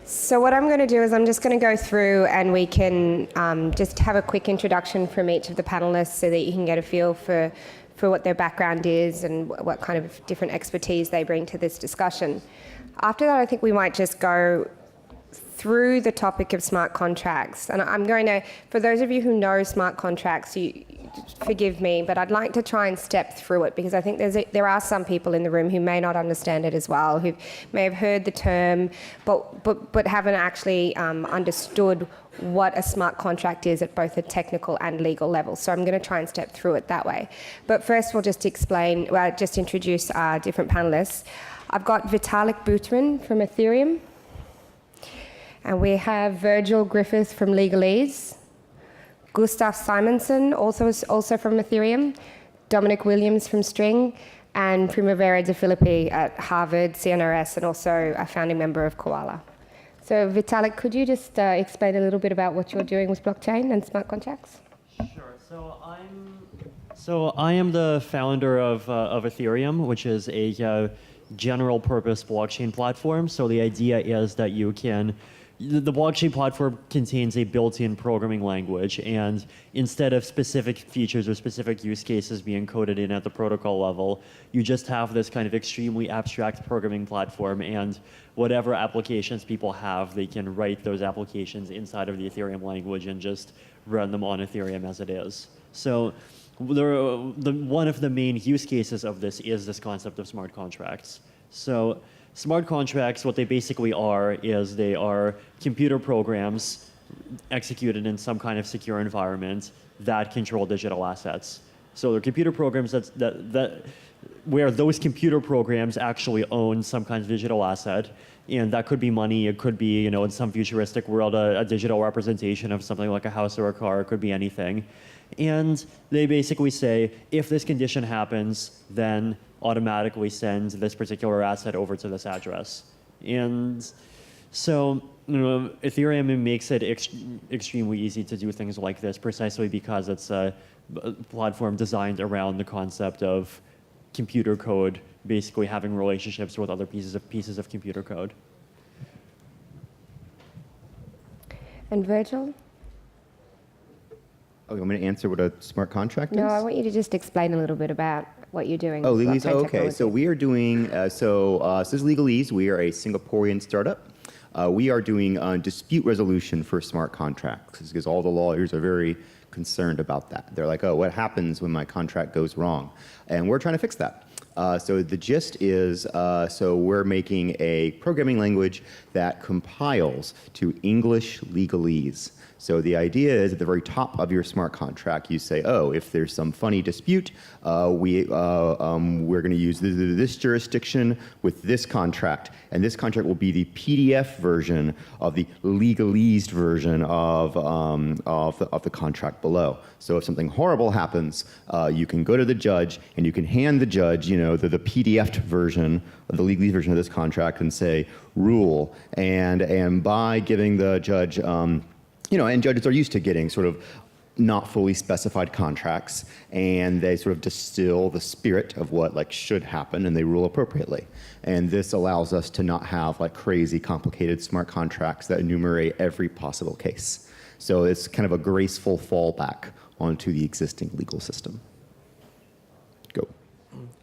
So what I'm going to do is I'm just going to go through and we can just have a quick introduction from each of the panelists so that you can get a feel for what their background is and what kind of different expertise they bring to this discussion. After that, I think we might just go through the topic of smart contracts. And I'm going to, for those of you who know smart contracts, you forgive me, but I'd like to try and step through it because I think there are some people in the room who may not understand it as well, who may have heard the term, but haven't actually understood what a smart contract is at both a technical and legal level. So I'm going to try and step through it that way. But first we'll just introduce our different panelists. I've got Vitalik Buterin from Ethereum. And we have Virgil Griffith from Legalese, Gustav Simonsson, also from Ethereum, Dominic Williams from String, and Primavera de Filippi at Harvard, CNRS, and also a founding member of COALA. So Vitalik, could you just explain a little bit about what you're doing with blockchain and smart contracts? Sure. So I am the founder of Ethereum, which is a general purpose blockchain platform. So the idea is that you can the blockchain platform contains a built-in programming language, and instead of specific features or specific use cases being coded in at the protocol level, you just have this kind of extremely abstract programming platform, and whatever applications people have, they can write those applications inside of the Ethereum language and just run them on Ethereum as it is. So one of the main use cases of this is this concept of smart contracts. So smart contracts, what they basically are is they are computer programs executed in some kind of secure environment that control digital assets. So they're computer programs where those computer programs actually own some kind of digital asset, and that could be money, it could be, in some futuristic world, a digital representation of something like a house or a car, it could be anything. And they basically say, if this condition happens, then automatically send this particular asset over to this address. And so Ethereum makes it extremely easy to do things like this precisely because it's a platform designed around the concept of computer code basically having relationships with other pieces of computer code. And Virgil? Oh, you want me to answer what a smart contract is? No, I want you to just explain a little bit about what you're doing. Oh, Legalese. Oh, okay. So we are doing, so this is Legalese. We are a Singaporean startup. We are doing dispute resolution for smart contracts because all the lawyers are very concerned about that. They're like, oh, what happens when my contract goes wrong? And we're trying to fix that. So the gist is, so we're making a programming language that compiles to English Legalese. So the idea is at the very top of your smart contract, you say, oh, if there's some funny dispute, we're going to use this jurisdiction with this contract, and this contract will be the PDF version of the Legalese version of the contract below. So if something horrible happens, you can go to the judge and you can hand the judge, the PDF version, the Legalese version of this contract, and say rule. And by giving the judge and judges are used to getting sort of not fully specified contracts, and they sort of distill the spirit of what should happen, and they rule appropriately. And this allows us to not have crazy complicated smart contracts that enumerate every possible case. So it's kind of a graceful fallback onto the existing legal system. Go.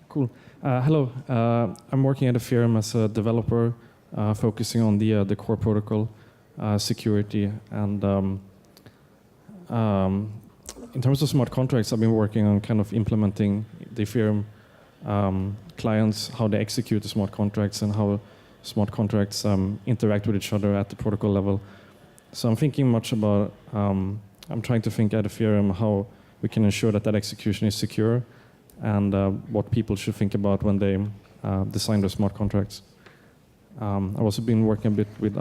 Cool. Hello. I'm working at Ethereum as a developer, focusing on the core protocol. Security, and in terms of smart contracts, I've been working on kind of implementing the Ethereum clients, how they execute the smart contracts and how smart contracts interact with each other at the protocol level. So I'm thinking much about, I'm trying to think at Ethereum how we can ensure that execution is secure, and what people should think about when they design their smart contracts. I've also been working a bit with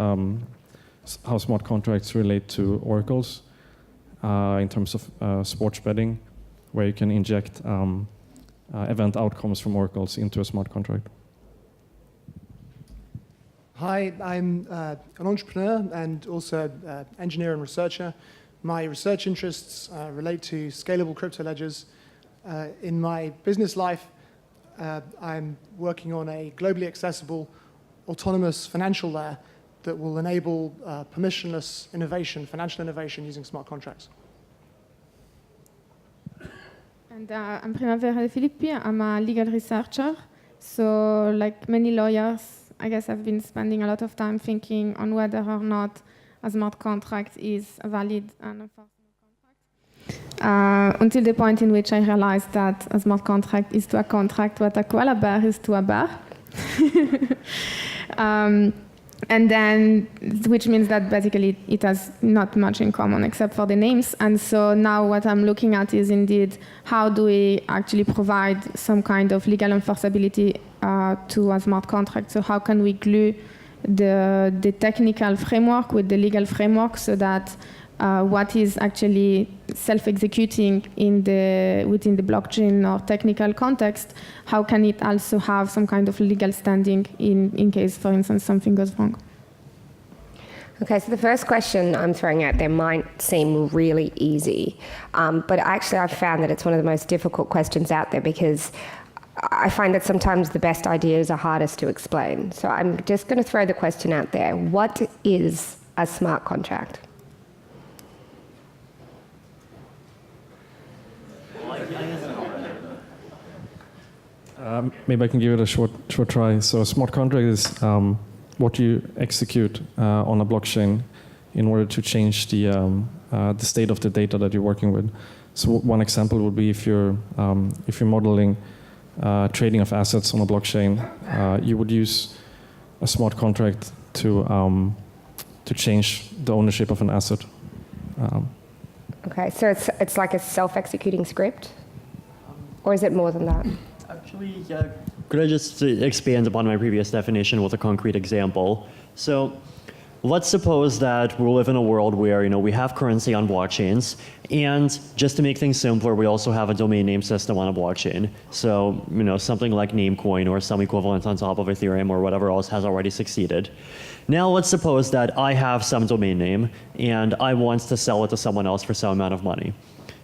how smart contracts relate to oracles in terms of sports betting, where you can inject event outcomes from oracles into a smart contract. Hi, I'm an entrepreneur and also an engineer and researcher. My research interests relate to scalable crypto ledgers. In my business life, I'm working on a globally accessible autonomous financial layer that will enable permissionless innovation, financial innovation using smart contracts. And I'm Primavera Filippi. I'm a legal researcher. So like many lawyers, I guess I've been spending a lot of time thinking on whether or not a smart contract is a valid and enforceable contract. Until the point in which I realized that a smart contract is to a contract what a koala bear is to a bear. And then, which means that basically it has not much in common except for the names. And so now what I'm looking at is indeed how do we actually provide some kind of legal enforceability to a smart contract. So how can we glue the technical framework with the legal framework so that what is actually self-executing within the blockchain or technical context, how can it also have some kind of legal standing in case, for instance, something goes wrong? Okay, so the first question I'm throwing out there might seem really easy, but actually I've found that it's one of the most difficult questions out there because I find that sometimes the best ideas are hardest to explain. So I'm just going to throw the question out there. What is a smart contract? Maybe I can give it a short try. So a smart contract is what you execute on a blockchain in order to change the state of the data that you're working with. So one example would be if you're modeling trading of assets on a blockchain, you would use a smart contract to change the ownership of an asset. Okay, so it's like a self-executing script? Or is it more than that? Actually, yeah. Could I just expand upon my previous definition with a concrete example? So let's suppose that we live in a world where we have currency on blockchains, and just to make things simpler, we also have a domain name system on a blockchain. So something like Namecoin or some equivalent on top of Ethereum or whatever else has already succeeded. Now let's suppose that I have some domain name and I want to sell it to someone else for some amount of money.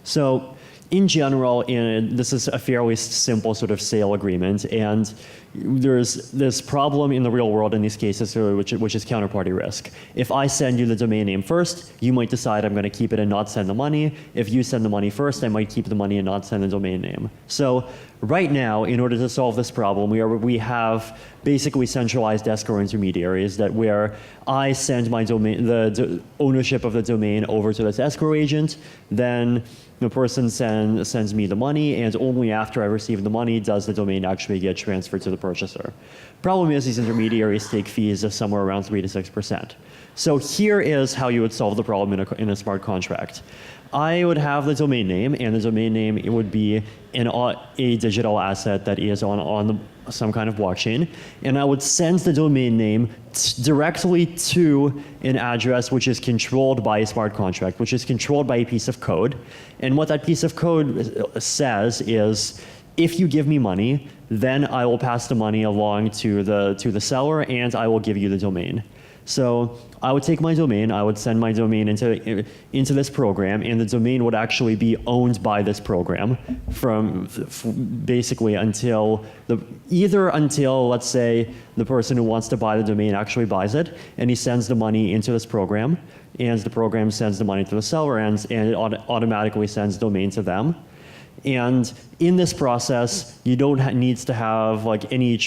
So in general, this is a fairly simple sort of sale agreement, and there's this problem in the real world in these cases, which is counterparty risk. If I send you the domain name first, you might decide I'm going to keep it and not send the money. If you send the money first, I might keep the money and not send the domain name. So right now, in order to solve this problem, we have basically centralized escrow intermediaries where I send my domain, the ownership of the domain over to this escrow agent, then the person sends me the money, and only after I receive the money does the domain actually get transferred to the purchaser. Problem is these intermediaries take fees of somewhere around 3 to 6%. So here is how you would solve the problem in a smart contract. I would have the domain name, and the domain name it would be a digital asset that is on some kind of blockchain, and I would send the domain name directly to an address which is controlled by a smart contract, which is controlled by a piece of code. And what that piece of code says is, if you give me money, then I will pass the money along to the seller, and I will give you the domain. So I would take my domain, I would send my domain into this program, and the domain would actually be owned by this program from basically until let's say the person who wants to buy the domain actually buys it, and he sends the money into this program, and the program sends the money to the seller, and it automatically sends domain to them. And in this process, you don't need to have like any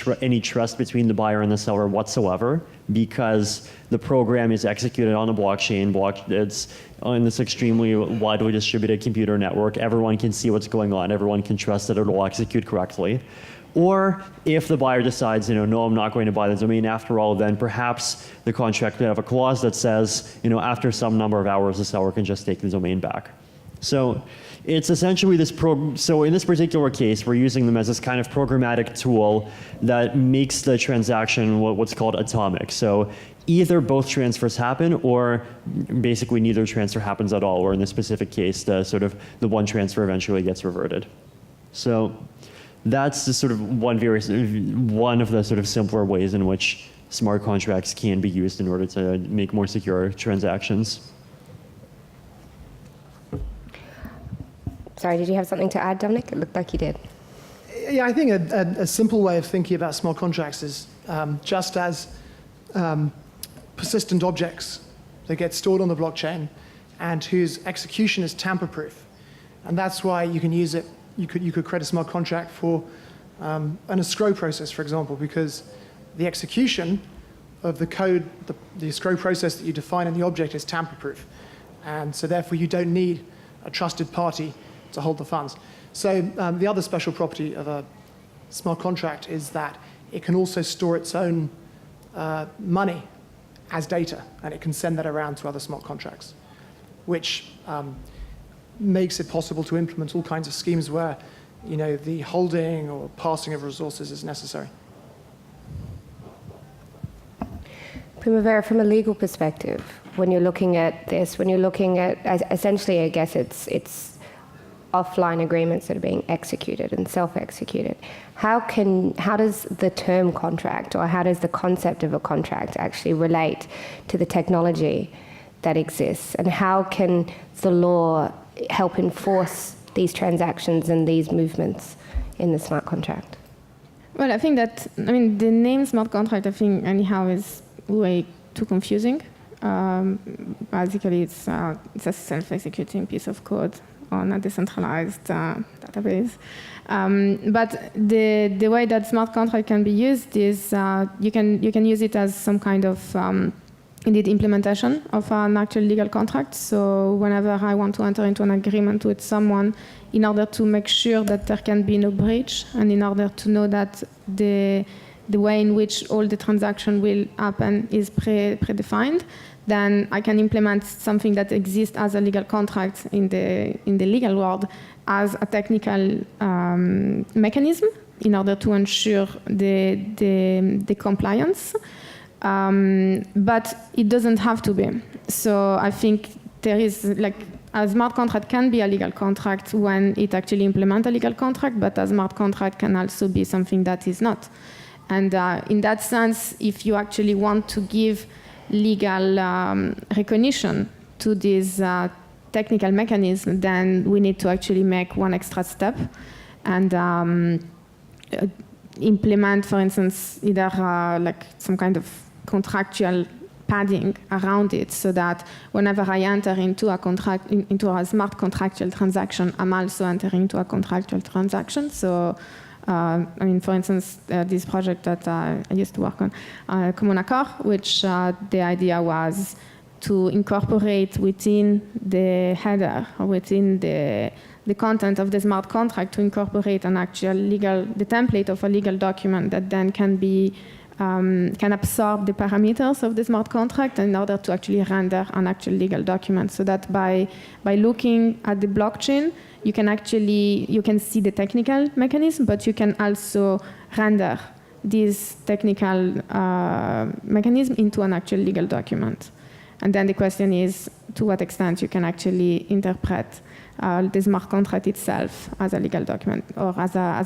trust between the buyer and the seller whatsoever, because the program is executed on a blockchain. It's on this extremely widely distributed computer network. Everyone can see what's going on. Everyone can trust that it will execute correctly. Or if the buyer decides, no, I'm not going to buy the domain after all, then perhaps the contract could have a clause that says, after some number of hours, the seller can just take the domain back. So it's essentially so in this particular case, we're using them as this kind of programmatic tool that makes the transaction what's called atomic. So either both transfers happen, or basically neither transfer happens at all, or in this specific case, the one transfer eventually gets reverted. So that's the one of the sort of simpler ways in which smart contracts can be used in order to make more secure transactions. Sorry, did you have something to add, Dominic? It looked like you did. Yeah, I think a simple way of thinking about smart contracts is just as persistent objects that get stored on the blockchain and whose execution is tamper-proof. And that's why you can use it. You could create a smart contract for an escrow process, for example, because the execution of the code, the escrow process that you define in the object is tamper-proof. And so therefore you don't need a trusted party to hold the funds. So the other special property of a smart contract is that it can also store its own money as data, and it can send that around to other smart contracts, which makes it possible to implement all kinds of schemes where, you know, the holding or passing of resources is necessary. Primavera, from a legal perspective, when you're looking at this, when you're looking at, essentially, I guess it's offline agreements that are being executed and self-executed. How does the term contract, or how does the concept of a contract actually relate to the technology that exists? And how can the law help enforce these transactions and these movements in the smart contract? Well, I think that, I mean, the name smart contract, I think, anyhow, is way too confusing. Basically, it's a self-executing piece of code on a decentralized database. But the way that smart contract can be used is you can use it as some kind of indeed implementation of an actual legal contract. So whenever I want to enter into an agreement with someone, in order to make sure that there can be no breach, and in order to know that the way in which all the transaction will happen is predefined, then I can implement something that exists as a legal contract in the legal world as a technical mechanism in order to ensure the compliance. But it doesn't have to be. So I think there is, like, a smart contract can be a legal contract when it actually implements a legal contract, but a smart contract can also be something that is not. And in that sense, if you actually want to give legal recognition to this technical mechanism, then we need to actually make one extra step and implement, for instance, either like some kind of contractual padding around it, so that whenever I enter into a smart contractual transaction, I'm also entering into a contractual transaction. So I mean, for instance, this project that I used to work on, Common Accord, which the idea was to incorporate within the header, or within the content of the smart contract, to incorporate an actual the template of a legal document that then can be can absorb the parameters of the smart contract in order to actually render an actual legal document, so that by looking at the blockchain, you can see the technical mechanism, but you can also render this technical mechanism into an actual legal document. And then the question is, to what extent you can actually interpret the smart contract itself as a legal document, or as a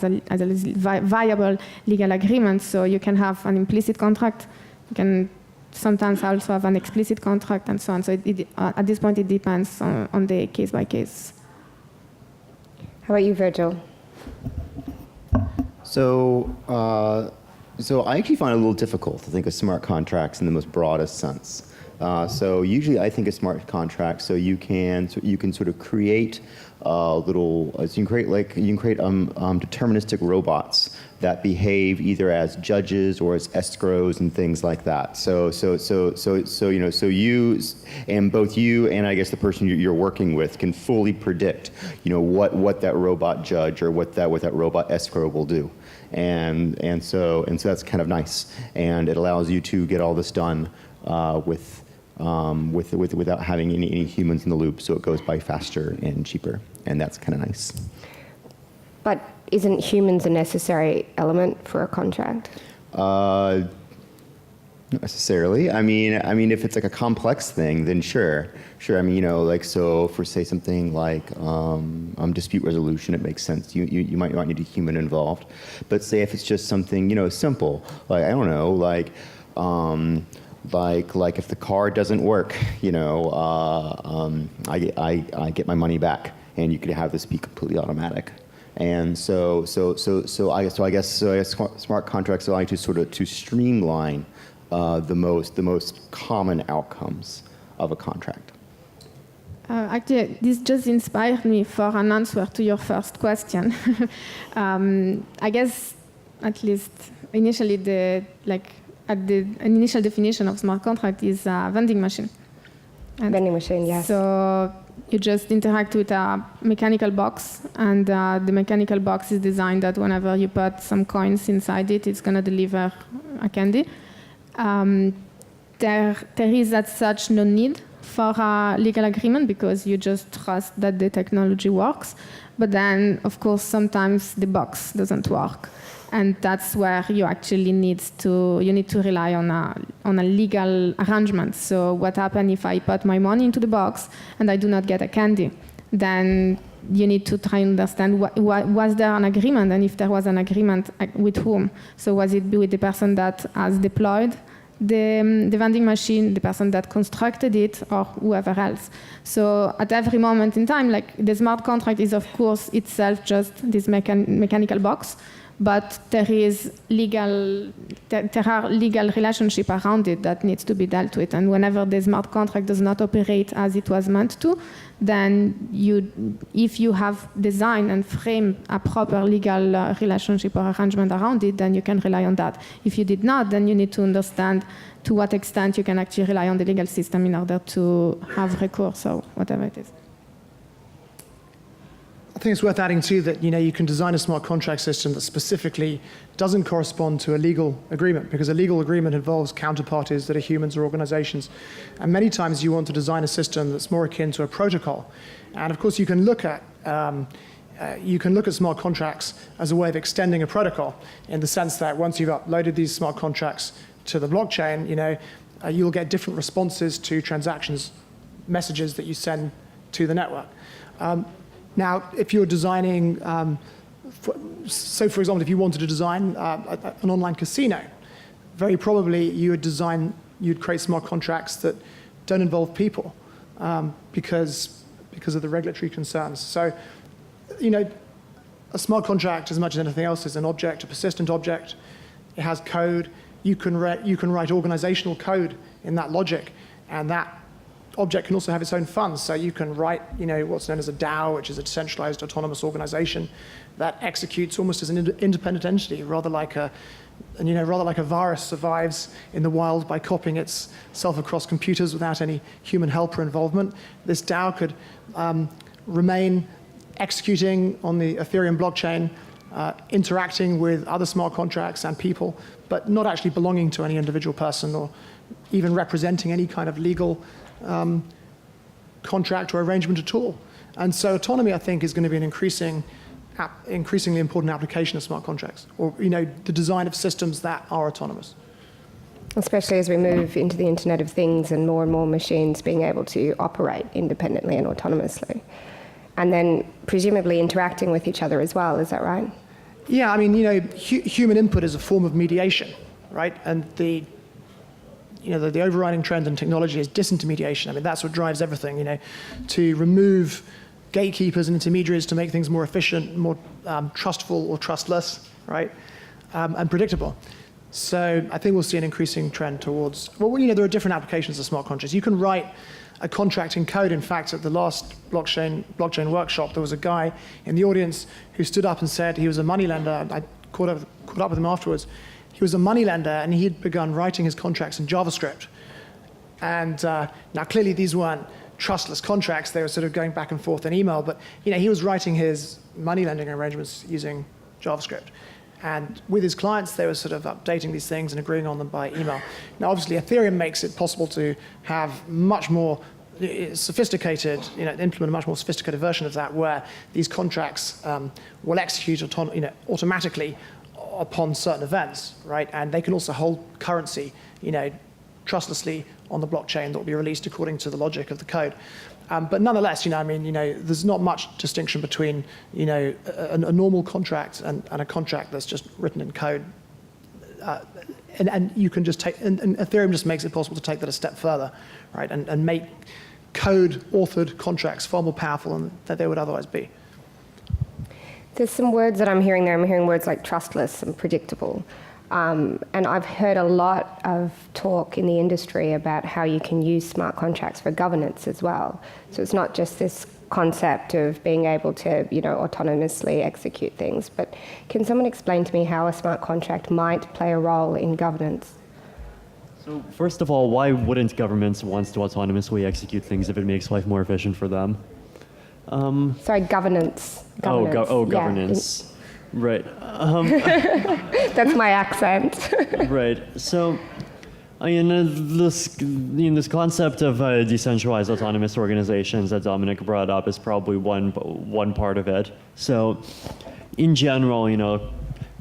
viable legal agreement. So you can have an implicit contract, you can sometimes also have an explicit contract, and so on. So at this point, it depends on the case by case. How about you, Virgil? So I actually find it a little difficult to think of smart contracts in the most broadest sense. So usually I think of smart contracts, so you can sort of create you can create deterministic robots that behave either as judges or as escrows and things like that. So you and both you and I guess the person you're working with can fully predict, what that robot judge or what that robot escrow will do. And so that's kind of nice, and it allows you to get all this done without having any humans in the loop, so it goes by faster and cheaper, and that's kind of nice. But isn't humans a necessary element for a contract? Not necessarily. I mean, if it's like a complex thing, then sure. I mean, so for say something like dispute resolution, it makes sense. You might not need a human involved. But say if it's just something, simple, like, I don't know, like if the car doesn't work, I get my money back, and you could have this be completely automatic. And so I guess smart contracts allow you to sort of to streamline the most common outcomes of a contract? Actually, this just inspired me for an answer to your first question. I guess, at least initially, an initial definition of smart contract is a vending machine. And Vending machine, yes. so you just interact with a mechanical box, and the mechanical box is designed that whenever you put some coins inside it, it's going to deliver a candy. There is as such no need for a legal agreement because you just trust that the technology works. But then, of course, sometimes the box doesn't work. And that's where you actually need to rely on a legal arrangement. So what happens if I put my money into the box and I do not get a candy? Then you need to try and understand was there an agreement, and if there was an agreement, with whom? So was it with the person that has deployed the vending machine, the person that constructed it, or whoever else? So at every moment in time, like the smart contract is of course itself just this mechanical box, but there are legal relationship around it that needs to be dealt with. And whenever the smart contract does not operate as it was meant to, then if you have designed and framed a proper legal relationship or arrangement around it, then you can rely on that. If you did not, then you need to understand to what extent you can actually rely on the legal system in order to have recourse or whatever it is. I think it's worth adding too that you can design a smart contract system that specifically doesn't correspond to a legal agreement, because a legal agreement involves counterparties that are humans or organizations. And many times you want to design a system that's more akin to a protocol. And of course you can look at smart contracts as a way of extending a protocol, in the sense that once you've uploaded these smart contracts to the blockchain, you'll get different responses to transactions, messages that you send to the network. Now, if you're designing, for example, if you wanted to design an online casino, very probably you'd create smart contracts that don't involve people because of the regulatory concerns. So, a smart contract, as much as anything else, is an object, a persistent object. It has code. You can write organizational code in that logic, and that object can also have its own funds. So you can write, what's known as a DAO, which is a decentralized autonomous organization that executes almost as an independent entity, rather like a virus survives in the wild by copying itself across computers without any human help or involvement. This DAO could remain executing on the Ethereum blockchain, interacting with other smart contracts and people, but not actually belonging to any individual person or even representing any kind of legal contract or arrangement at all. And so autonomy, I think, is going to be an increasingly important application of smart contracts, or the design of systems that are autonomous. Especially as we move into the Internet of Things and more machines being able to operate independently and autonomously. And then presumably interacting with each other as well, is that right? Yeah, human input is a form of mediation, right? And the overriding trend in technology is disintermediation. That's what drives everything, to remove gatekeepers and intermediaries to make things more efficient, more trustful or trustless, right? And predictable. So I think we'll see an increasing trend towards, there are different applications of smart contracts. You can write a contract in code. In fact, at the last blockchain workshop, there was a guy in the audience who stood up and said he was a moneylender. I caught up with him afterwards. He was a moneylender, and he had begun writing his contracts in JavaScript. And now, clearly, these weren't trustless contracts. They were sort of going back and forth in email. But he was writing his money lending arrangements using JavaScript. And with his clients, they were sort of updating these things and agreeing on them by email. Now, obviously, Ethereum makes it possible to have much more sophisticated, implement a much more sophisticated version of that, where these contracts will execute automatically upon certain events, right? And they can also hold currency, trustlessly on the blockchain that will be released according to the logic of the code. But nonetheless, there's not much distinction between, a normal contract and a contract that's just written in code. And you can just and Ethereum just makes it possible to take that a step further, right? And make code-authored contracts far more powerful than they would otherwise be. There's some words that I'm hearing there. I'm hearing words like trustless and predictable. And I've heard a lot of talk in the industry about how you can use smart contracts for governance as well. So it's not just this concept of being able to, autonomously execute things, but can someone explain to me how a smart contract might play a role in governance? So first of all, why wouldn't governments want to autonomously execute things if it makes life more efficient for them? Sorry, governance. Governance. Right. That's my accent. Right. So, this concept of decentralized autonomous organizations that Dominic brought up is probably one part of it. So, in general,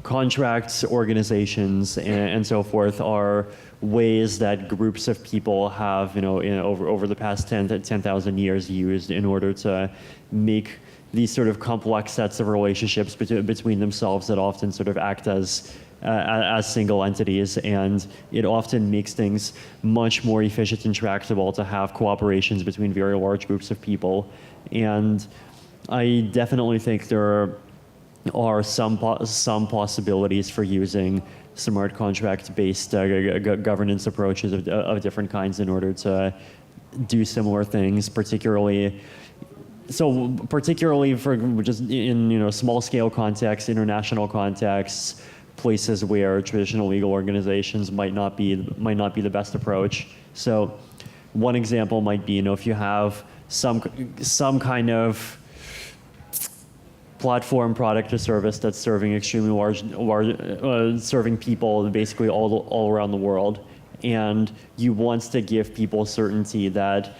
contracts, organizations, and so forth are ways that groups of people have, over the past 10,000 years used in order to make these sort of complex sets of relationships between themselves that often sort of act as single entities, and it often makes things much more efficient and tractable to have cooperations between very large groups of people. And I definitely think there are some possibilities for using smart contract-based governance approaches of different kinds in order to do similar things, particularly for just in small-scale contexts, international contexts, places where traditional legal organizations might not be the best approach. So, one example might be if you have some kind of platform, product, or service that's serving extremely large serving people basically all around the world, and you want to give people certainty that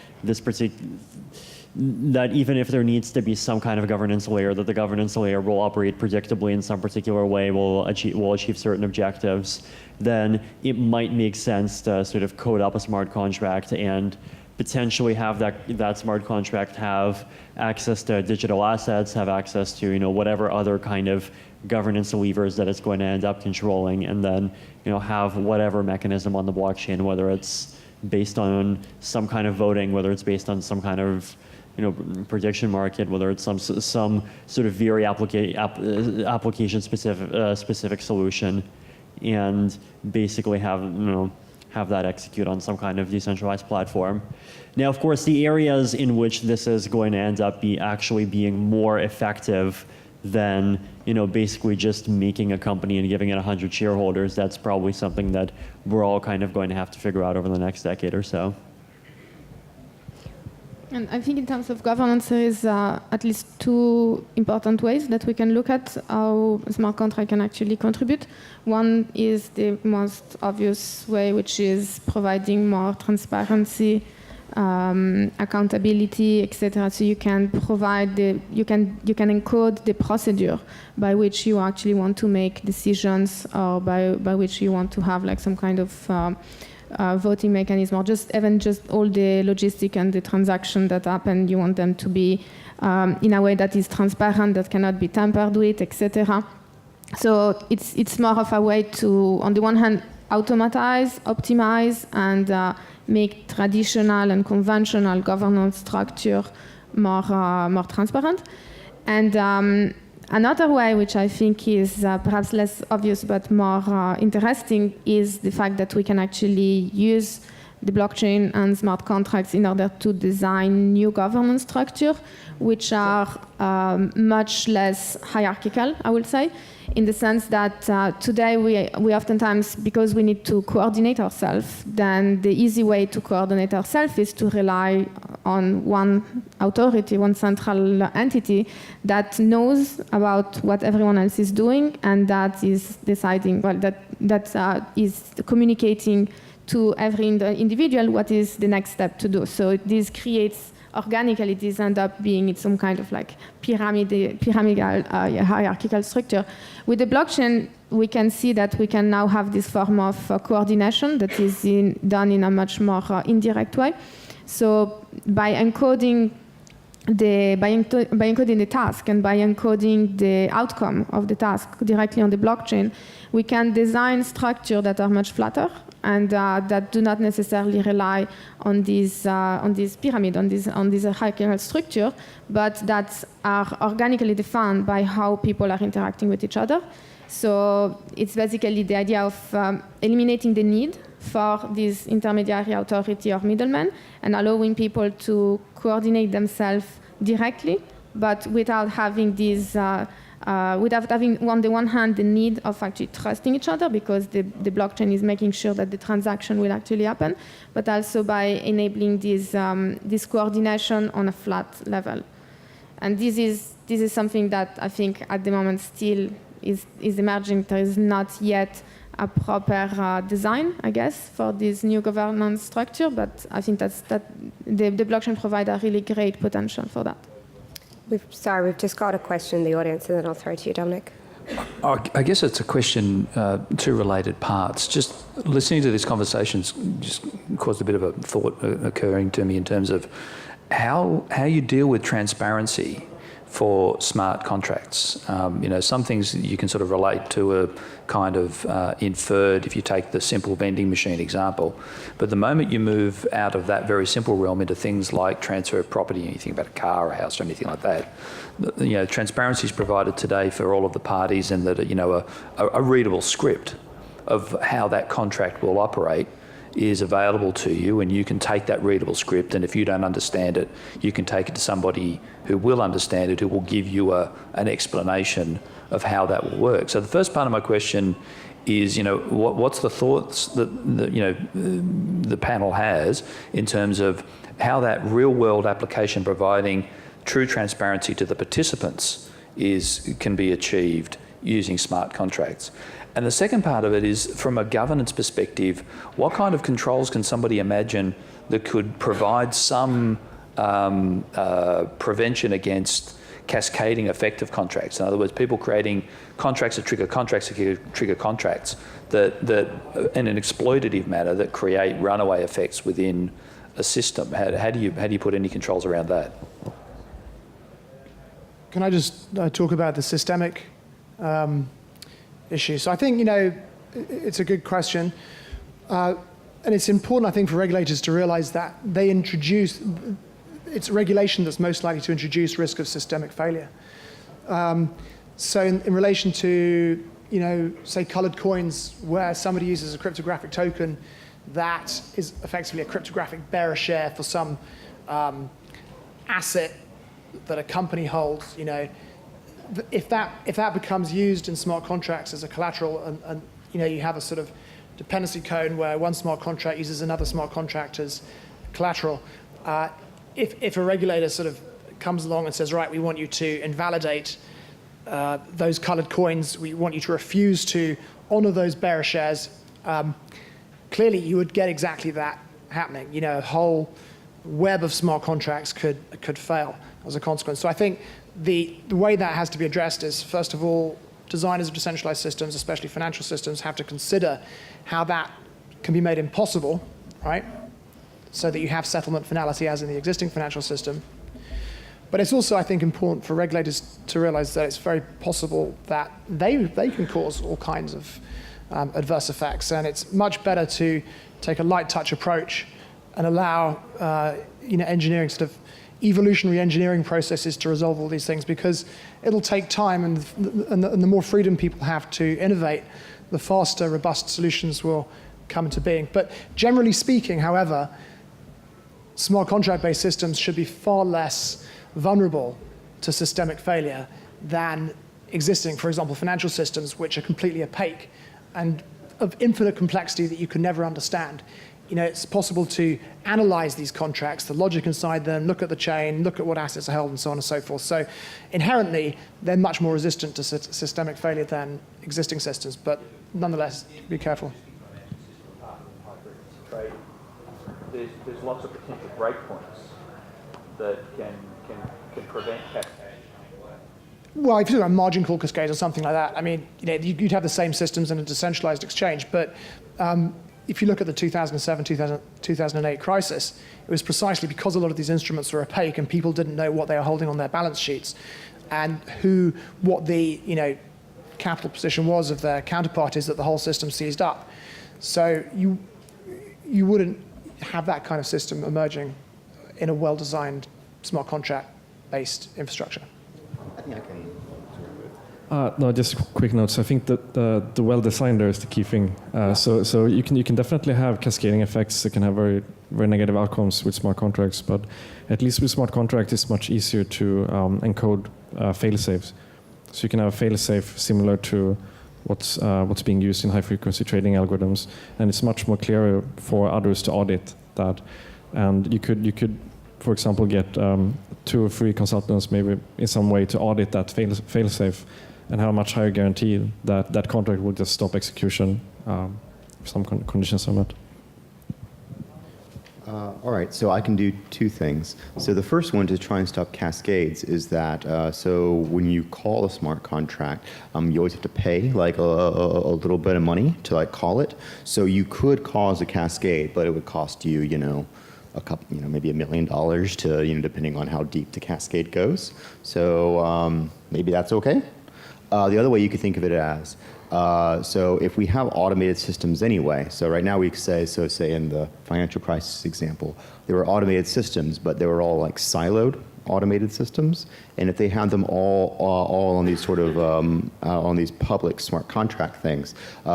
that even if there needs to be some kind of governance layer, that the governance layer will operate predictably in some particular way, will achieve certain objectives, then it might make sense to sort of code up a smart contract and potentially have that smart contract have access to digital assets, have access to whatever other kind of governance levers that it's going to end up controlling, and then have whatever mechanism on the blockchain, whether it's based on some kind of voting, whether it's based on some kind of prediction market, whether it's some sort of very application specific solution, and basically have that execute on some kind of decentralized platform. Now, of course, the areas in which this is going to end up actually being more effective than basically just making a company and giving it 100 shareholders, that's probably something that we're all kind of going to have to figure out over the next decade or so. And I think in terms of governance, there is at least two important ways that we can look at how a smart contract can actually contribute. One is the most obvious way, which is providing more transparency, accountability, etc. So you can provide you can encode the procedure by which you actually want to make decisions, or by which you want to have like some kind of voting mechanism, or just all the logistic and the transaction that happen. You want them to be in a way that is transparent, that cannot be tampered with, etc. So it's more of a way to, on the one hand, automatize, optimize, and make traditional and conventional governance structure more transparent. And another way, which I think is perhaps less obvious but more interesting, is the fact that we can actually use the blockchain and smart contracts in order to design new governance structure, which are much less hierarchical, I would say, in the sense that today we oftentimes, because we need to coordinate ourselves, then the easy way to coordinate ourselves is to rely on one authority, one central entity that knows about what everyone else is doing, and that is deciding, well, that is communicating to every individual what is the next step to do. So this creates, organically, this ends up being some kind of like pyramidal hierarchical structure. With the blockchain, we can see that we can now have this form of coordination that is done in a much more indirect way. So by encoding the task and by encoding the outcome of the task directly on the blockchain, we can design structures that are much flatter and that do not necessarily rely on this pyramid, on this hierarchical structure, but that are organically defined by how people are interacting with each other. So it's basically the idea of eliminating the need for this intermediary authority or middleman and allowing people to coordinate themselves directly, but without having these, without having on the one hand the need of actually trusting each other, because the blockchain is making sure that the transaction will actually happen, but also by enabling this coordination on a flat level. And this is something that I think at the moment still is emerging. There is not yet a proper design, I guess, for this new governance structure, but I think that the blockchain provides a really great potential for that. We've just got a question in the audience, and then I'll throw it to you, Dominic. I guess it's a question, two related parts. Just listening to these conversations just caused a bit of a thought occurring to me in terms of how you deal with transparency for smart contracts. Some things you can sort of relate to a kind of inferred if you take the simple vending machine example. But the moment you move out of that very simple realm into things like transfer of property, and you think about a car or a house or anything like that, transparency is provided today for all of the parties, and that a readable script of how that contract will operate is available to you, and you can take that readable script, and if you don't understand it, you can take it to somebody who will understand it, who will give you an explanation of how that will work. So the first part of my question is, what's the thoughts that the panel has in terms of how that real-world application providing true transparency to the participants can be achieved using smart contracts? And the second part of it is, from a governance perspective, what kind of controls can somebody imagine that could provide some prevention against cascading effect of contracts? In other words, people creating contracts that trigger contracts that trigger contracts that in an exploitative manner that create runaway effects within a system. How do you put any controls around that? Can I just talk about the systemic issue? So I think, it's a good question. And it's important, I think, for regulators to realize that it's regulation that's most likely to introduce risk of systemic failure. So in relation to, say, colored coins, where somebody uses a cryptographic token that is effectively a cryptographic bearer share for some asset that a company holds, if that becomes used in smart contracts as a collateral, and you have a sort of dependency cone where one smart contract uses another smart contract as collateral, if a regulator sort of comes along and says, right, we want you to invalidate those colored coins, we want you to refuse to honor those bearer shares, clearly you would get exactly that happening. A whole web of smart contracts could fail as a consequence. So I think the way that has to be addressed is, first of all, designers of decentralized systems, especially financial systems, have to consider how that can be made impossible, right? So that you have settlement finality as in the existing financial system. But it's also, I think, important for regulators to realize that it's very possible that they can cause all kinds of adverse effects, and it's much better to take a light touch approach and allow engineering, sort of evolutionary engineering processes to resolve all these things, because it'll take time, and the more freedom people have to innovate, the faster robust solutions will come into being. But generally speaking, however, smart contract-based systems should be far less vulnerable to systemic failure than existing, for example, financial systems, which are completely opaque and of infinite complexity that you can never understand. It's possible to analyze these contracts, the logic inside them, look at the chain, look at what assets are held, and so on and so forth. So inherently, they're much more resistant to systemic failure than existing systems, but nonetheless, be careful. There's lots of potential breakpoints that can prevent cascading. Well, if you talk about margin call cascades or something like that, I mean, you'd have the same systems in a decentralized exchange, but if you look at the 2007-2008 crisis, it was precisely because a lot of these instruments were opaque and people didn't know what they were holding on their balance sheets and what the capital position was of their counterparties that the whole system seized up. So you wouldn't have that kind of system emerging in a well-designed smart contract-based infrastructure. I think I can. No, just quick notes. I think that the well-designed there is the key thing. So you can definitely have cascading effects that can have very, very negative outcomes with smart contracts, but at least with smart contracts, it's much easier to encode fail-safes. So you can have a fail-safe similar to what's being used in high-frequency trading algorithms, and it's much more clearer for others to audit that. And you could, for example, get 2 or 3 consultants maybe in some way to audit that fail-safe, and have a much higher guarantee that that contract will just stop execution if some conditions are met. All right, so I can do 2 things. So the first one to try and stop cascades is that, so when you call a smart contract, you always have to pay like a little bit of money to like call it. So you could cause a cascade, but it would cost you, a couple, maybe $1 million to, depending on how deep the cascade goes. So maybe that's okay. The other way you could think of it as, so if we have automated systems anyway, so right now we say in the financial crisis example, there were automated systems, but they were all like siloed automated systems, and if they had them all on these sort of on these public smart contract things,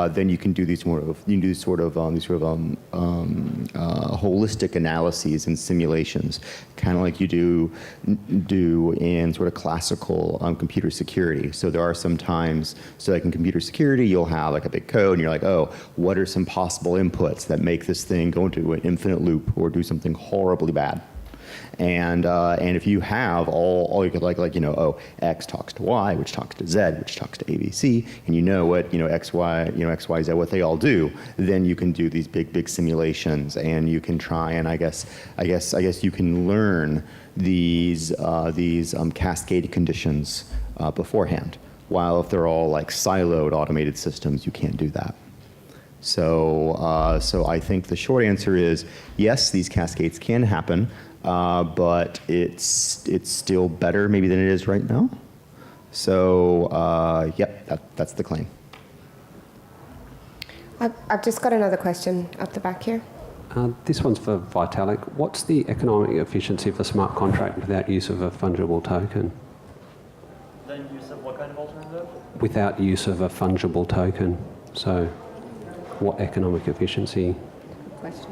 then you can do these holistic analyses and simulations, kind of like you do in sort of classical computer security. So there are some times, so like in computer security, you'll have like a big code, and you're like, oh, what are some possible inputs that make this thing go into an infinite loop or do something horribly bad? And if you have all you could X talks to Y, which talks to Z, which talks to ABC, and what X, Y, Z, what they all do, then you can do these big simulations, and you can try and I guess you can learn these cascade conditions beforehand. While if they're all like siloed automated systems, you can't do that. So I think the short answer is yes, these cascades can happen. But it's still better maybe than it is right now. So yep, that's the claim. I've just got another question up the back here. This one's for Vitalik. What's the economic efficiency of a smart contract without use of a fungible token? Then use of what kind of alternative? Without use of a fungible token. So what economic efficiency? Question.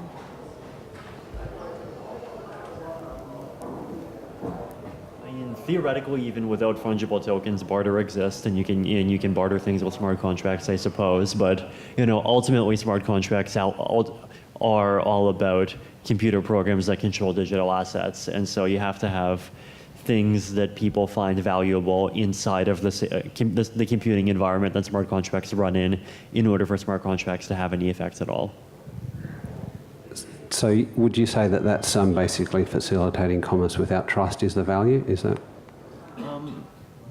Theoretically, even without fungible tokens, barter exists, and you can barter things with smart contracts, I suppose. But ultimately, smart contracts are all about computer programs that control digital assets, and so you have to have things that people find valuable inside of the computing environment that smart contracts run in order for smart contracts to have any effects at all. So would you say that that's basically facilitating commerce without trust is the value? Is that?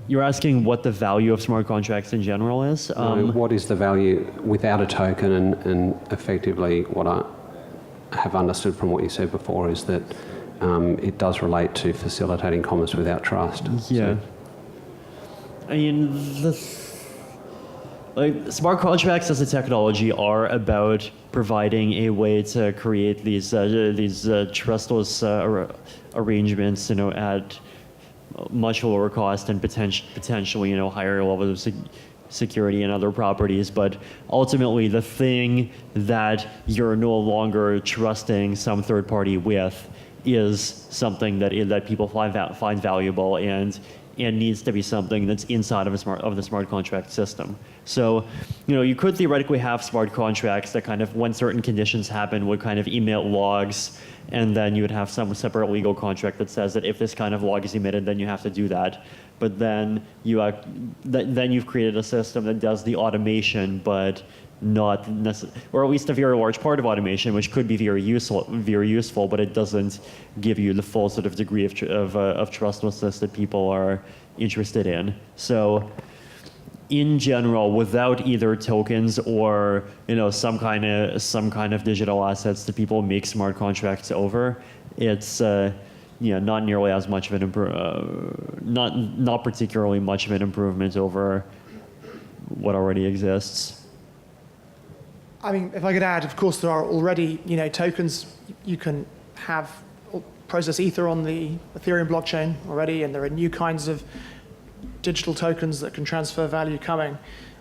You're asking what the value of smart contracts in general is? What is the value without a token, and effectively what I have understood from what you said before is that it does relate to facilitating commerce without trust. Yeah. So. I mean, smart contracts as a technology are about providing a way to create these trustless arrangements, at much lower cost and potentially, higher levels of security and other properties. But ultimately, the thing that you're no longer trusting some third party with is something that people find valuable and needs to be something that's inside of the smart contract system. So, you could theoretically have smart contracts that kind of, when certain conditions happen, would kind of emit logs, and then you would have some separate legal contract that says that if this kind of log is emitted, then you have to do that. But then you've created a system that does the automation, but not necessarily, or at least a very large part of automation, which could be very useful, but it doesn't give you the full sort of degree of trustlessness that people are interested in. So, in general, without either tokens or some kind of digital assets that people make smart contracts over, it's not nearly as much of an not particularly much of an improvement over what already exists. I mean, if I could add, of course, there are already, tokens. You can process Ether on the Ethereum blockchain already, and there are new kinds of digital tokens that can transfer value coming.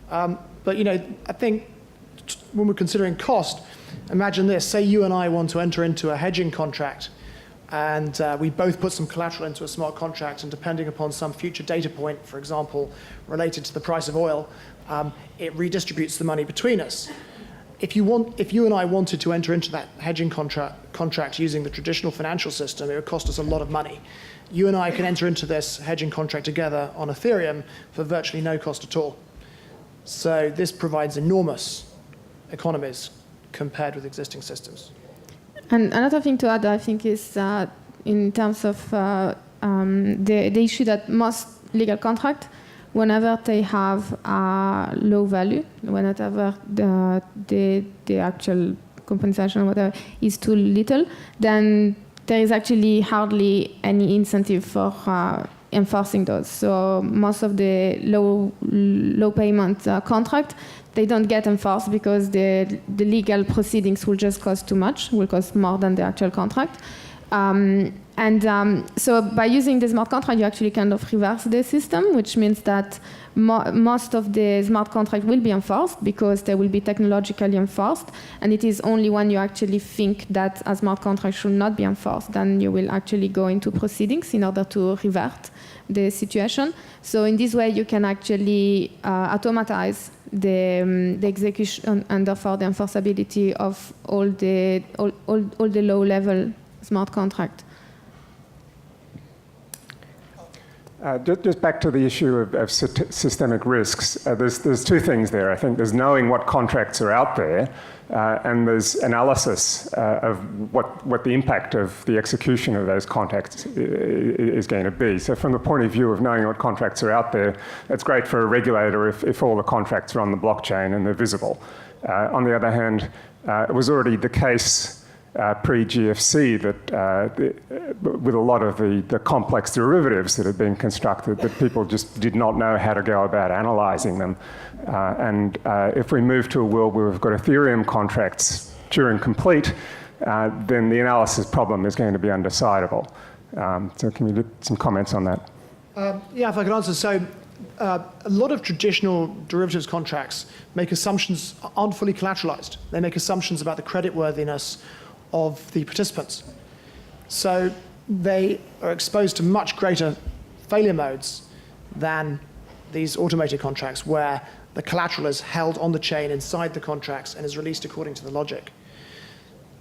But, I think when we're considering cost, imagine this. Say you and I want to enter into a hedging contract, and we both put some collateral into a smart contract, and depending upon some future data point, for example, related to the price of oil, it redistributes the money between us. If you and I wanted to enter into that hedging contract using the traditional financial system, it would cost us a lot of money. You and I can enter into this hedging contract together on Ethereum for virtually no cost at all. So this provides enormous economies compared with existing systems. And another thing to add, I think, is in terms of the issue that most legal contracts, whenever they have low value, whenever the actual compensation or whatever is too little, then there is actually hardly any incentive for enforcing those. So most of the low payment contract, they don't get enforced because the legal proceedings will just cost too much, will cost more than the actual contract. So by using the smart contract, you actually kind of reverse the system, which means that most of the smart contract will be enforced because they will be technologically enforced. And it is only when you actually think that a smart contract should not be enforced, then you will actually go into proceedings in order to revert the situation. So in this way, you can actually automatize the execution and therefore the enforceability of all the low-level smart contract. Just back to the issue of systemic risks, there's two things there. I think there's knowing what contracts are out there, and there's analysis of what the impact of the execution of those contracts is going to be. So from the point of view of knowing what contracts are out there, that's great for a regulator if all the contracts are on the blockchain and they're visible. On the other hand, it was already the case pre-GFC that with a lot of the complex derivatives that had been constructed, that people just did not know how to go about analyzing them. And if we move to a world where we've got Ethereum contracts Turing complete, then the analysis problem is going to be undecidable. So can you do some comments on that? Yeah, if I could answer. So a lot of traditional derivatives contracts make assumptions, aren't fully collateralized. They make assumptions about the creditworthiness of the participants. So they are exposed to much greater failure modes than these automated contracts where the collateral is held on the chain inside the contracts and is released according to the logic.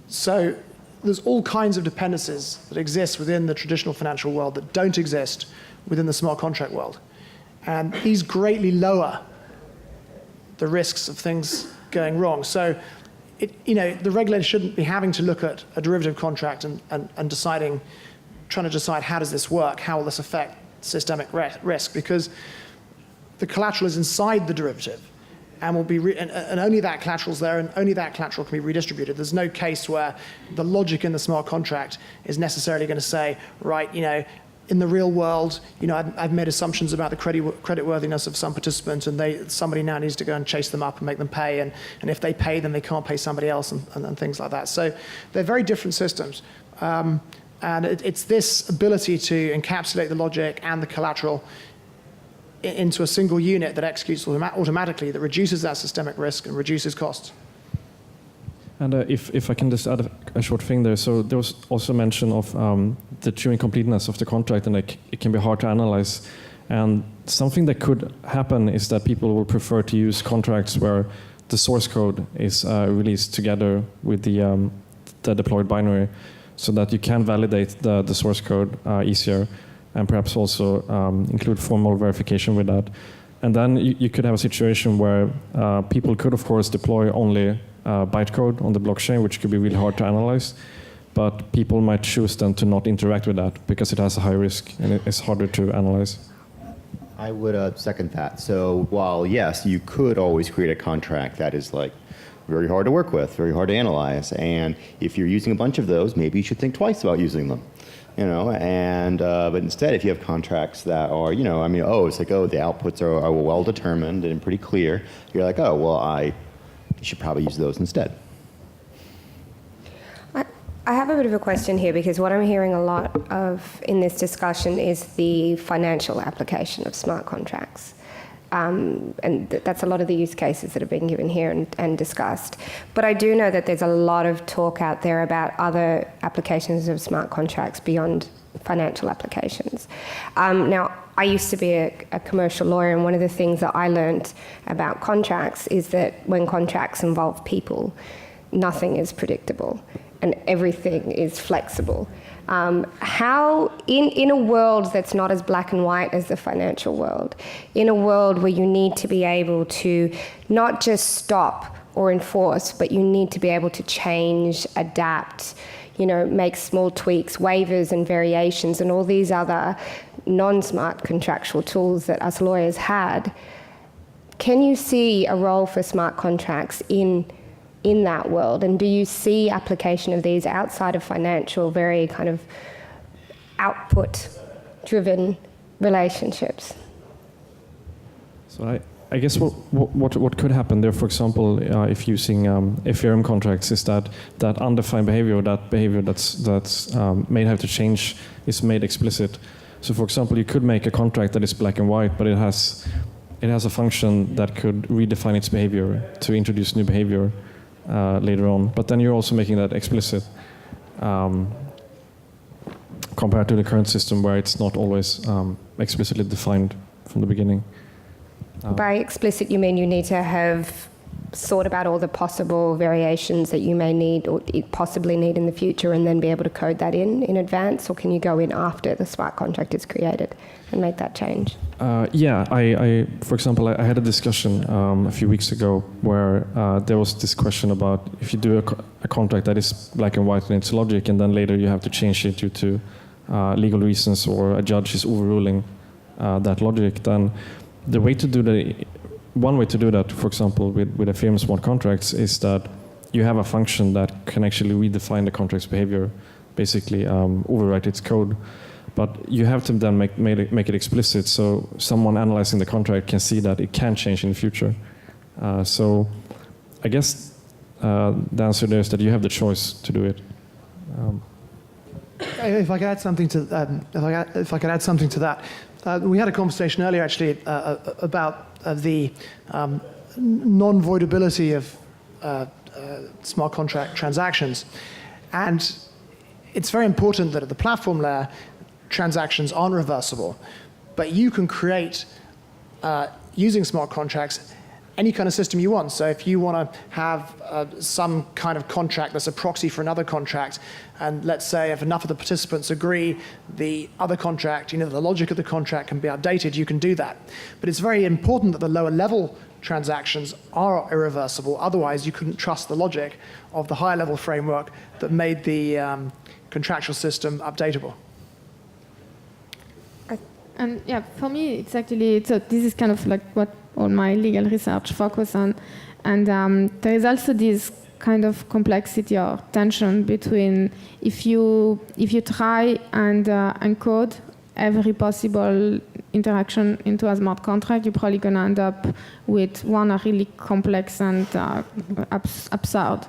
So there's all kinds of dependencies that exist within the traditional financial world that don't exist within the smart contract world. And these greatly lower the risks of things going wrong. So the regulator shouldn't be having to look at a derivative contract and trying to decide how does this work, how will this affect systemic risk, because the collateral is inside the derivative and will be and only that collateral is there, and only that collateral can be redistributed. There's no case where the logic in the smart contract is necessarily going to say, right, in the real world, I've made assumptions about the creditworthiness of some participant, and somebody now needs to go and chase them up and make them pay, and if they pay, then they can't pay somebody else, and things like that. So they're very different systems, and it's this ability to encapsulate the logic and the collateral into a single unit that executes automatically, that reduces that systemic risk and reduces costs. And if I can just add a short thing there. So there was also mention of the Turing completeness of the contract, and it can be hard to analyze. And something that could happen is that people will prefer to use contracts where the source code is released together with the deployed binary, so that you can validate the source code easier, and perhaps also include formal verification with that. And then you could have a situation where people could, of course, deploy only bytecode on the blockchain, which could be really hard to analyze, but people might choose then to not interact with that because it has a high risk and it's harder to analyze. I would second that. So while yes, you could always create a contract that is very hard to work with, very hard to analyze, and if you're using a bunch of those, maybe you should think twice about using them. But instead, if you have contracts that are, the outputs are well determined and pretty clear, you're like, oh, well, I you should probably use those instead. I have a bit of a question here, because what I'm hearing a lot of in this discussion is the financial application of smart contracts. And that's a lot of the use cases that have been given here and discussed. But I do know that there's a lot of talk out there about other applications of smart contracts beyond financial applications. Now, I used to be a commercial lawyer, and one of the things that I learned about contracts is that when contracts involve people, nothing is predictable and everything is flexible. How, in a world that's not as black and white as the financial world, in a world where you need to be able to not just stop or enforce, but you need to be able to change, adapt, make small tweaks, waivers and variations, and all these other non-smart contractual tools that us lawyers had, can you see a role for smart contracts in that world? And do you see application of these outside of financial, very kind of output-driven relationships? So I guess what could happen there, for example, if using Ethereum contracts, is that undefined behavior, that behavior that's may have to change, is made explicit. So, for example, you could make a contract that is black and white, but it has a function that could redefine its behavior to introduce new behavior later on. But then you're also making that explicit compared to the current system, where it's not always explicitly defined from the beginning. By explicit, you mean you need to have thought about all the possible variations that you may need or possibly need in the future, and then be able to code that in advance? Or can you go in after the smart contract is created and make that change? Yeah, I for example, I had a discussion a few weeks ago where there was this question about if you do a contract that is black and white in its logic, and then later you have to change it due to legal reasons, or a judge is overruling that logic, then the way to do that, one way to do that, for example, with Ethereum smart contracts, is that you have a function that can actually redefine the contract's behavior, basically overwrite its code. But you have to then make it explicit, so someone analyzing the contract can see that it can change in the future. So I guess the answer there is that you have the choice to do it. If I could add something to that, we had a conversation earlier, actually, about the non-voidability of smart contract transactions, and it's very important that at the platform layer, transactions aren't reversible, but you can create, using smart contracts, any kind of system you want. So if you want to have some kind of contract that's a proxy for another contract, and let's say if enough of the participants agree, the other contract, the logic of the contract can be updated, you can do that. But it's very important that the lower level transactions are irreversible, otherwise you couldn't trust the logic of the higher level framework that made the contractual system updatable. And yeah, for me, it's actually, so this is kind of like what all my legal research focus on. And there is also this kind of complexity or tension between if you try and encode every possible interaction into a smart contract, you're probably going to end up with one really complex and absurd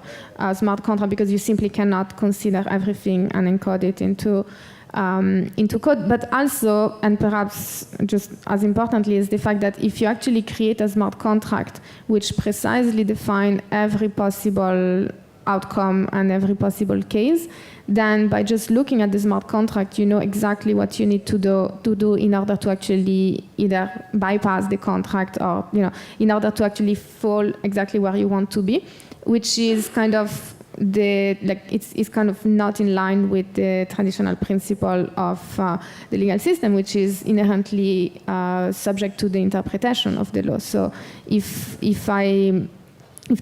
smart contract, because you simply cannot consider everything and encode it into code. But also, and perhaps just as importantly, is the fact that if you actually create a smart contract which precisely defines every possible outcome and every possible case, then by just looking at the smart contract, you know exactly what you need to do in order to actually either bypass the contract, or in order to actually fall exactly where you want to be, which is kind of it's kind of not in line with the traditional principle of the legal system, which is inherently subject to the interpretation of the law. So if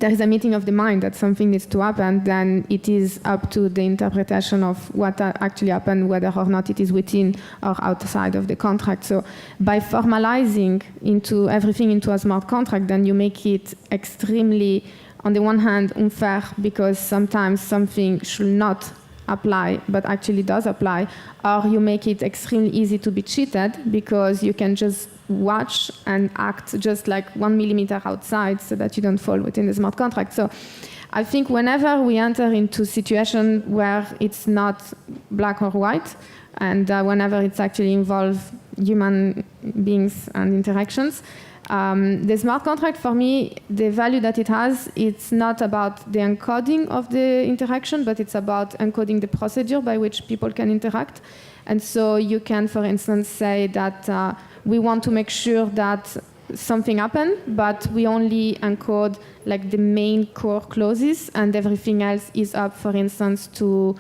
there is a meeting of the mind that something needs to happen, then it is up to the interpretation of what actually happened, whether or not it is within or outside of the contract. So by formalizing everything into a smart contract, then you make it extremely, on the one hand, unfair, because sometimes something should not apply, but actually does apply, or you make it extremely easy to be cheated because you can just watch and act just like 1 millimeter outside so that you don't fall within the smart contract. So I think whenever we enter into a situation where it's not black or white, and whenever it's actually involve human beings and interactions, the smart contract, for me, the value that it has, it's not about the encoding of the interaction, but it's about encoding the procedure by which people can interact. And so you can, for instance, say that we want to make sure that something happened, but we only encode like the main core clauses, and everything else is up, for instance, to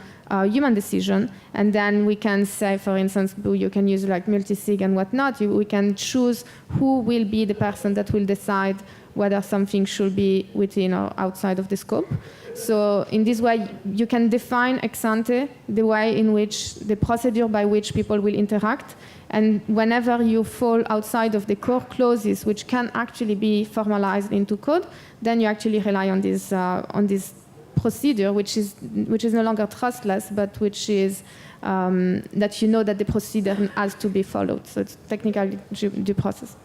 human decision. And then we can say, for instance, you can use like multisig and whatnot. We can choose who will be the person that will decide whether something should be within or outside of the scope. So in this way, you can define ex ante the way in which the procedure by which people will interact. And whenever you fall outside of the core clauses, which can actually be formalized into code, then you actually rely on this procedure, which is no longer trustless, but which is that you know that the procedure has to be followed. So it's technically due process.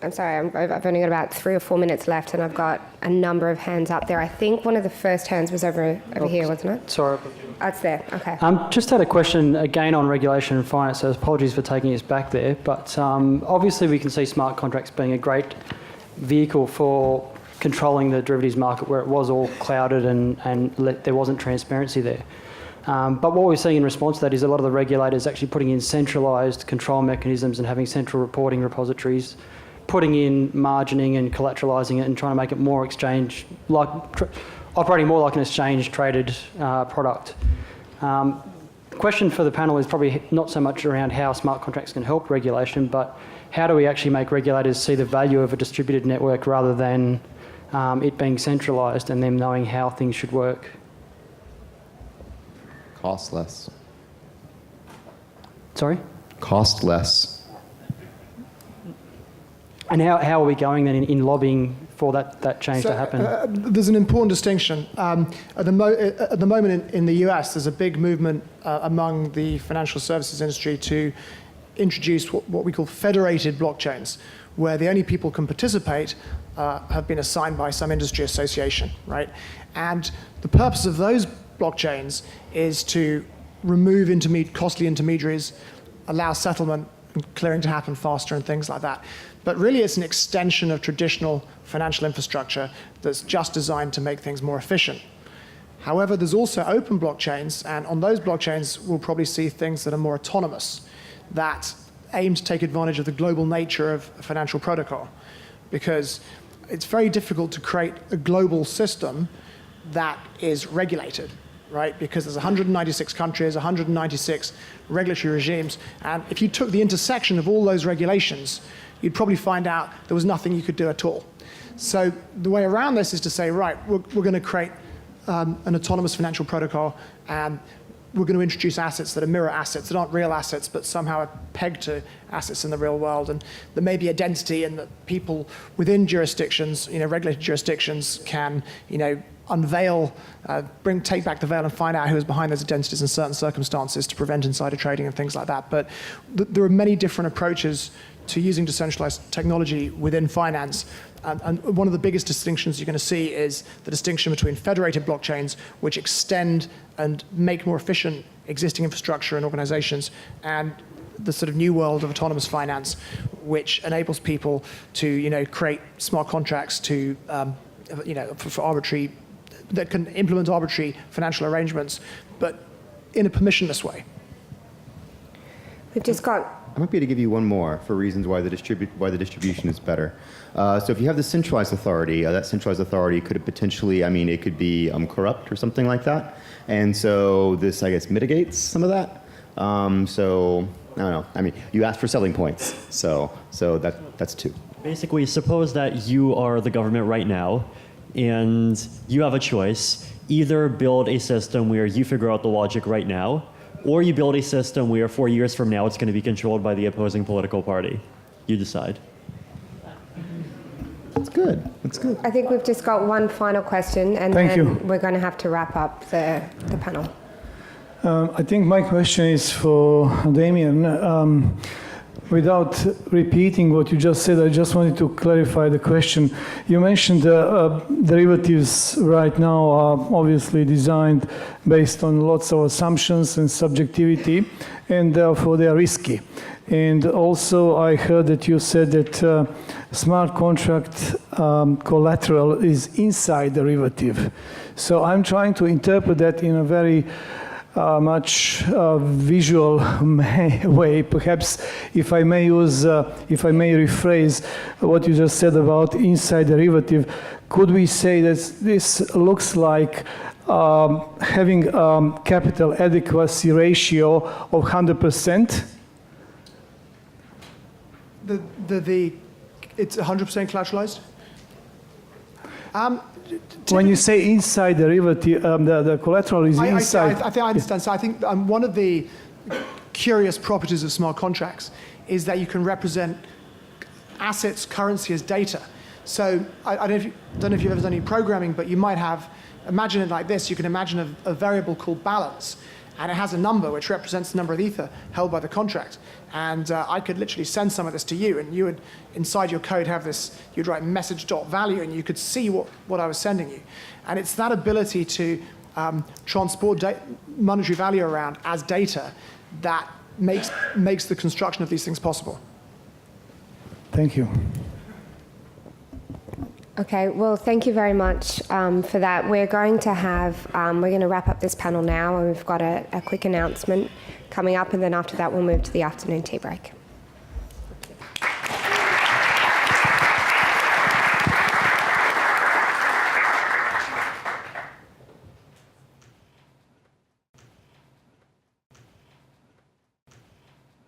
I'm sorry, I've only got about 3 or 4 minutes left, and I've got a number of hands up there. I think one of the first hands was over here, wasn't it? Sorry. Oh, it's there, okay. Just had a question again on regulation and finance, so apologies for taking us back there, but obviously we can see smart contracts being a great vehicle for controlling the derivatives market where it was all clouded and there wasn't transparency there. But what we're seeing in response to that is a lot of the regulators actually putting in centralised control mechanisms and having central reporting repositories, putting in margining and collateralising it and trying to make it more exchange, operating more like an exchange-traded product. Question for the panel is probably not so much around how smart contracts can help regulation, but how do we actually make regulators see the value of a distributed network rather than it being centralised and them knowing how things should work? Cost less. Sorry? Cost less. And how are we going then in lobbying for that change to happen? There's an important distinction. At the moment in the US, there's a big movement among the financial services industry to introduce what we call federated blockchains, where the only people can participate have been assigned by some industry association, right? And the purpose of those blockchains is to remove costly intermediaries, allow settlement and clearing to happen faster and things like that. But really it's an extension of traditional financial infrastructure that's just designed to make things more efficient. However, there's also open blockchains, and on those blockchains we'll probably see things that are more autonomous, that aim to take advantage of the global nature of a financial protocol. Because it's very difficult to create a global system that is regulated, right? Because there's 196 countries, 196 regulatory regimes, and if you took the intersection of all those regulations, you'd probably find out there was nothing you could do at all. So the way around this is to say, right, we're going to create an autonomous financial protocol, and we're going to introduce assets that are mirror assets, that aren't real assets, but somehow are pegged to assets in the real world. And there may be identity, and that people within jurisdictions, regulated jurisdictions, can, unveil, take back the veil and find out who is behind those identities in certain circumstances to prevent insider trading and things like that. But there are many different approaches to using decentralized technology within finance. And one of the biggest distinctions you're going to see is the distinction between federated blockchains, which extend and make more efficient existing infrastructure and organizations, and the sort of new world of autonomous finance, which enables people to create smart contracts to for arbitrary, that can implement arbitrary financial arrangements, but in a permissionless way. We've just got... I might be able to give you one more for reasons why the distribution is better. So if you have the centralized authority, that centralized authority could potentially, it could be corrupt or something like that. And so this, I guess, mitigates some of that. So, I don't know. You asked for selling points. So that's two. Basically, suppose that you are the government right now, and you have a choice. Either build a system where you figure out the logic right now, or you build a system where 4 years from now it's going to be controlled by the opposing political party. You decide. That's good. That's good. I think we've just got one final question, and Thank then you. we're going to have to wrap up the panel. I think my question is for Damien. Without repeating what you just said, I just wanted to clarify the question. You mentioned derivatives right now are obviously designed based on lots of assumptions and subjectivity, and therefore they are risky. And also I heard that you said that smart contract collateral is inside derivative. So I'm trying to interpret that in a very much visual way. Perhaps if I may rephrase what you just said about inside derivative, could we say that this looks like having capital adequacy ratio of 100%? It's 100% collateralized? When you say inside derivative, the collateral is inside. I think I understand. So I think one of the curious properties of smart contracts is that you can represent assets, currency as data. So I don't know if you've ever done any programming, but you might have, imagine it like this. You can imagine a variable called balance, and it has a number which represents the number of ether held by the contract. And I could literally send some of this to you, and you would, inside your code, have this, you'd write message.value, and you could see what I was sending you. And it's that ability to transport monetary value around as data that makes the construction of these things possible. Thank you. Okay, well, thank you very much for that. We're going to wrap up this panel now, and we've got a quick announcement coming up, and then after that we'll move to the afternoon tea break.